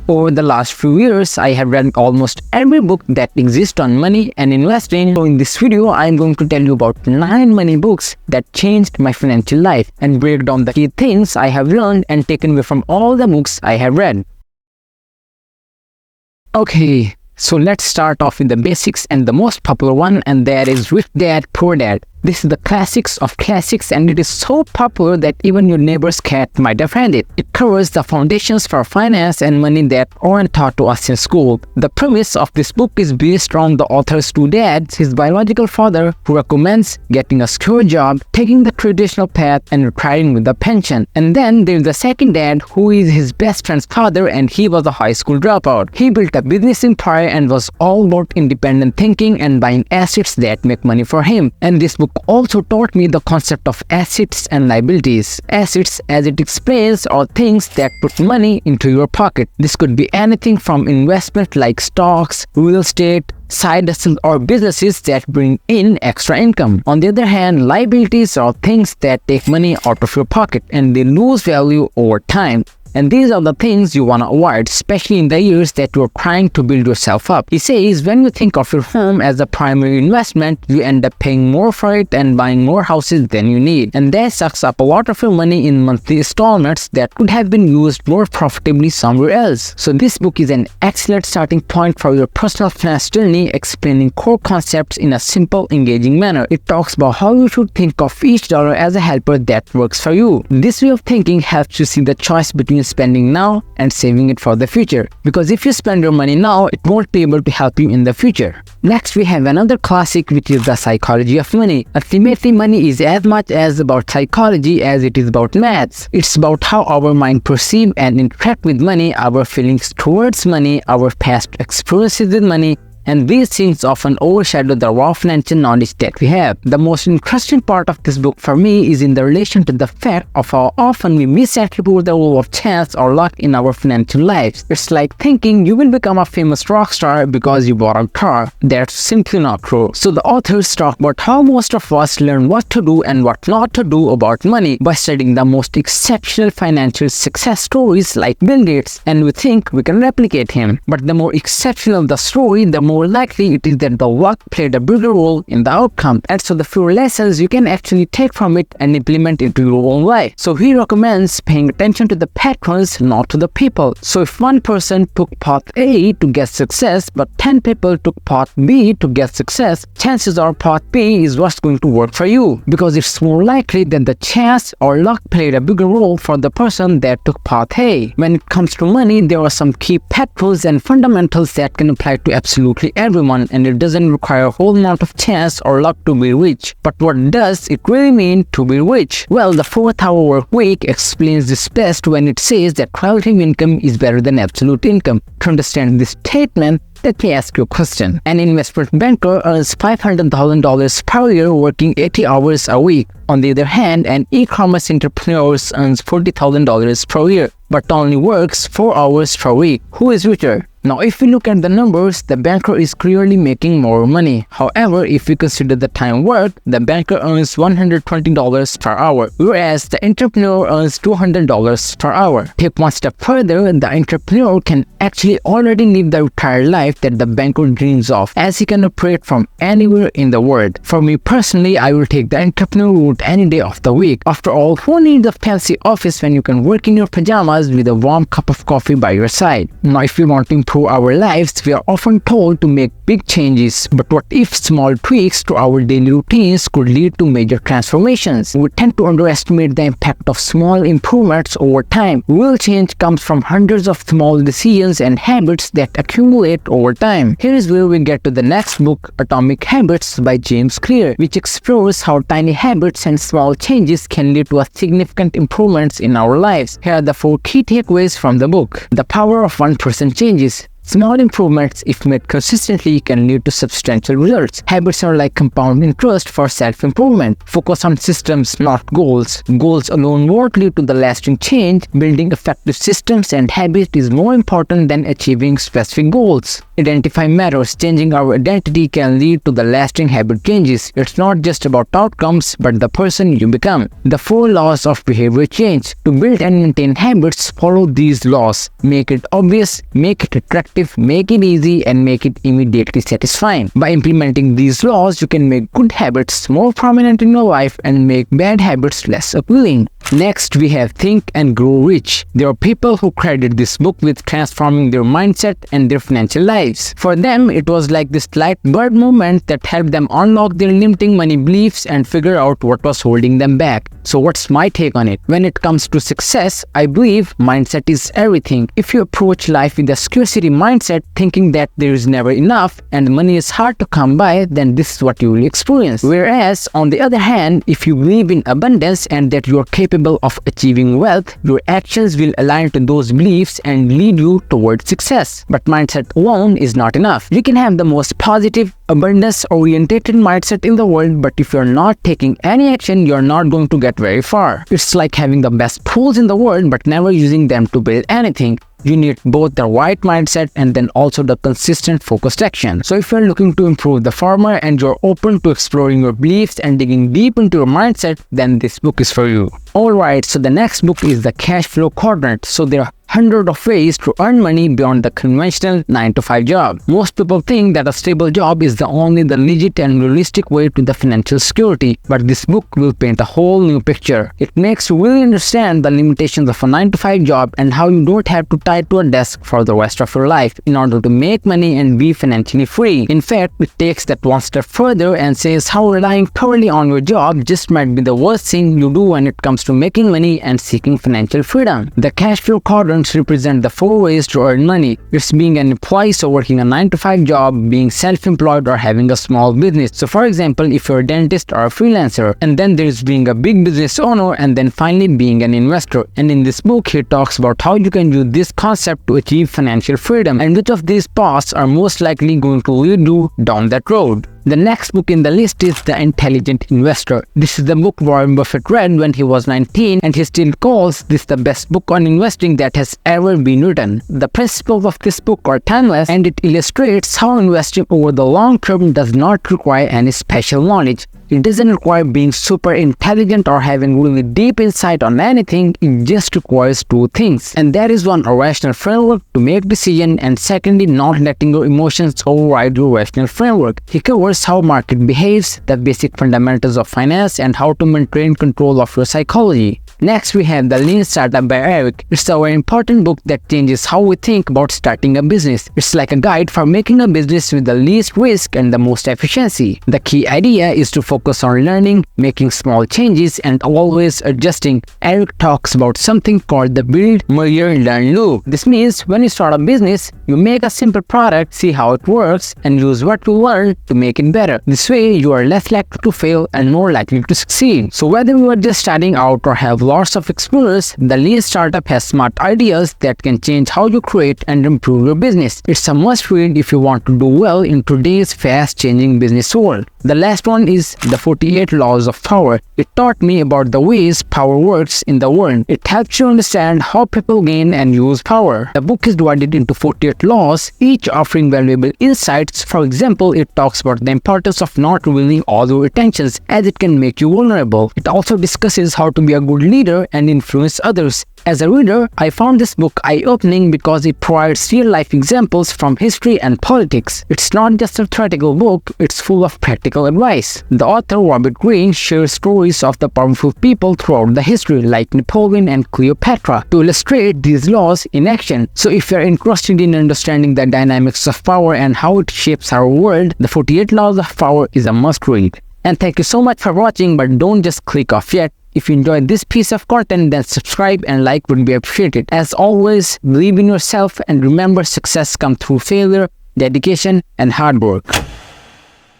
Over the last few years, I have read almost every book that exists on money and investing. So in this video, I am going to tell you about 9 money books that changed my financial life and break down the key things I have learned and taken away from all the books I have read. Okay, so let's start off with the basics and the most popular one, and that is Rich Dad, Poor Dad. This is the classics of classics, and it is so popular that even your neighbor's cat might have read it. It covers the foundations for finance and money that aren't taught to us in school. The premise of this book is based on the author's two dads, his biological father, who recommends getting a secure job, taking the traditional path, and retiring with a pension. And then there's the second dad, who is his best friend's father, and he was a high school dropout. He built a business empire and was all about independent thinking and buying assets that make money for him. And this book also taught me the concept of assets and liabilities. Assets, as it explains, are things that put money into your pocket. This could be anything from investment like stocks, real estate, side hustles, or businesses that bring in extra income. On the other hand, liabilities are things that take money out of your pocket and they lose value over time. And these are the things you want to avoid, especially in the years that you're trying to build yourself up. He says when you think of your home as a primary investment, you end up paying more for it and buying more houses than you need. And that sucks up a lot of your money in monthly installments that could have been used more profitably somewhere else. So this book is an excellent starting point for your personal finance journey, explaining core concepts in a simple, engaging manner. It talks about how you should think of each dollar as a helper that works for you. This way of thinking helps you see the choice between spending now and saving it for the future, because if you spend your money now, it won't be able to help you in the future. Next, we have another classic, which is The Psychology of Money. Ultimately, money is as much as about psychology as it is about maths. It's about how our mind perceive and interact with money, our feelings towards money, our past experiences with money, and these things often overshadow the raw financial knowledge that we have. The most interesting part of this book for me is in the relation to the fact of how often we misattribute the role of chance or luck in our financial lives. It's like thinking you will become a famous rock star because you bought a car. That's simply not true. So the authors talk about how most of us learn what to do and what not to do about money by studying the most exceptional financial success stories like Bill Gates, and we think we can replicate him. But the more exceptional the story, the more likely it is that the luck played a bigger role in the outcome. And so the few lessons you can actually take from it and implement into your own life. So he recommends paying attention to the patterns, not to the people. So if one person took path A to get success, but 10 people took path B to get success, chances are path B is what's going to work for you, because it's more likely that the chance or luck played a bigger role for the person that took path A. When it comes to money, there are some key patterns and fundamentals that can apply to absolutely everyone, and it doesn't require a whole amount of chance or luck to be rich. But what does it really mean to be rich? Well, the 4th-hour work week explains this best when it says that relative income is better than absolute income. To understand this statement, let me ask you a question. An investment banker earns $500,000 per year working 80 hours a week. On the other hand, an e-commerce entrepreneur earns $40,000 per year, but only works 4 hours per week. Who is richer? Now, if we look at the numbers, the banker is clearly making more money. However, if we consider the time worked, the banker earns $120 per hour, whereas the entrepreneur earns $200 per hour. Take one step further, the entrepreneur can actually already live the retired life that the banker dreams of, as he can operate from anywhere in the world. For me personally, I will take the entrepreneur route any day of the week. After all, who needs a fancy office when you can work in your pajamas with a warm cup of coffee by your side? Now, if you want to improve our lives, we are often told to make big changes, but what if small tweaks to our daily routines could lead to major transformations? We tend to underestimate the impact of small improvements over time. Real change comes from hundreds of small decisions and habits that accumulate over time. Here is where we get to the next book, Atomic Habits by James Clear, which explores how tiny habits and small changes can lead to a significant improvements in our lives. Here are the 4 key takeaways from the book. The power of 1% changes. Small improvements, if made consistently, can lead to substantial results. Habits are like compound interest for self-improvement. Focus on systems, not goals. Goals alone won't lead to the lasting change. Building effective systems and habits is more important than achieving specific goals. Identify matters. Changing our identity can lead to the lasting habit changes. It's not just about outcomes, but the person you become. The 4 laws of behavior change. To build and maintain habits, follow these laws. Make it obvious, make it attractive, make it easy, and make it immediately satisfying. By implementing these laws, you can make good habits more prominent in your life and make bad habits less appealing. Next, we have Think and Grow Rich. There are people who credit this book with transforming their mindset and their financial lives. For them, it was like this light bulb moment that helped them unlock their limiting money beliefs and figure out what was holding them back. So what's my take on it? When it comes to success, I believe mindset is everything. If you approach life with a scarcity mindset, thinking that there is never enough and money is hard to come by, then this is what you will experience. Whereas, on the other hand, if you believe in abundance and that you are capable of achieving wealth, your actions will align to those beliefs and lead you towards success. But mindset alone is not enough. You can have the most positive, abundance-oriented mindset in the world, but if you're not taking any action, you're not going to get very far. It's like having the best tools in the world, but never using them to build anything. You need both the right mindset and then also the consistent focused action. So if you're looking to improve the farmer and you're open to exploring your beliefs and digging deep into your mindset, then this book is for you. Alright, so the next book is the Cash Flow Quadrant. So there are hundreds of ways to earn money beyond the conventional 9-to-5 job. Most people think that a stable job is the legit and realistic way to the financial security, but this book will paint a whole new picture. It makes you really understand the limitations of a 9-to-5 job and how you don't have to tie to a desk for the rest of your life in order to make money and be financially free. In fact, it takes that one step further and says how relying totally on your job just might be the worst thing you do when it comes to making money and seeking financial freedom. The Cash Flow Quadrant represent the 4 ways to earn money. It's being an employee, so working a 9-to-5 job, being self-employed, or having a small business. So for example, if you're a dentist or a freelancer, and then there's being a big business owner, and then finally being an investor. And in this book, he talks about how you can use this concept to achieve financial freedom and which of these paths are most likely going to lead you down that road. The next book in the list is The Intelligent Investor. This is the book Warren Buffett read when he was 19, and he still calls this the best book on investing that has ever been written. The principles of this book are timeless, and it illustrates how investing over the long term does not require any special knowledge. It doesn't require being super intelligent or having really deep insight on anything. It just requires 2 things. And that is one, a rational framework to make decisions, and secondly, not letting your emotions override your rational framework. He covers how market behaves, the basic fundamentals of finance, and how to maintain control of your psychology. Next, we have The Lean Startup by Eric. It's a very important book that changes how we think about starting a business. It's like a guide for making a business with the least risk and the most efficiency. The key idea is to focus on learning, making small changes, and always adjusting. Eric talks about something called the build, measure, learn loop. This means when you start a business, you make a simple product, see how it works, and use what you learn to make it better. This way, you are less likely to fail and more likely to succeed. So whether you are just starting out or have lots of experience, the Lean Startup has smart ideas that can change how you create and improve your business. It's a must read if you want to do well in today's fast-changing business world. The last one is The 48 Laws of Power. It taught me about the ways power works in the world. It helps you understand how people gain and use power. The book is divided into 48 laws, each offering valuable insights. For example, it talks about the importance of not revealing all your intentions, as it can make you vulnerable. It also discusses how to be a good leader and influence others. As a reader, I found this book eye-opening because it provides real-life examples from history and politics. It's not just a theoretical book, it's full of practical advice. The author, Robert Greene, shares stories of the powerful people throughout the history like Napoleon and Cleopatra to illustrate these laws in action. So if you're interested in understanding the dynamics of power and how it shapes our world, The 48 Laws of Power is a must-read. And thank you so much for watching, but don't just click off yet. If you enjoyed this piece of content, then subscribe and like would be appreciated. As always, believe in yourself and remember, success comes through failure, dedication, and hard work.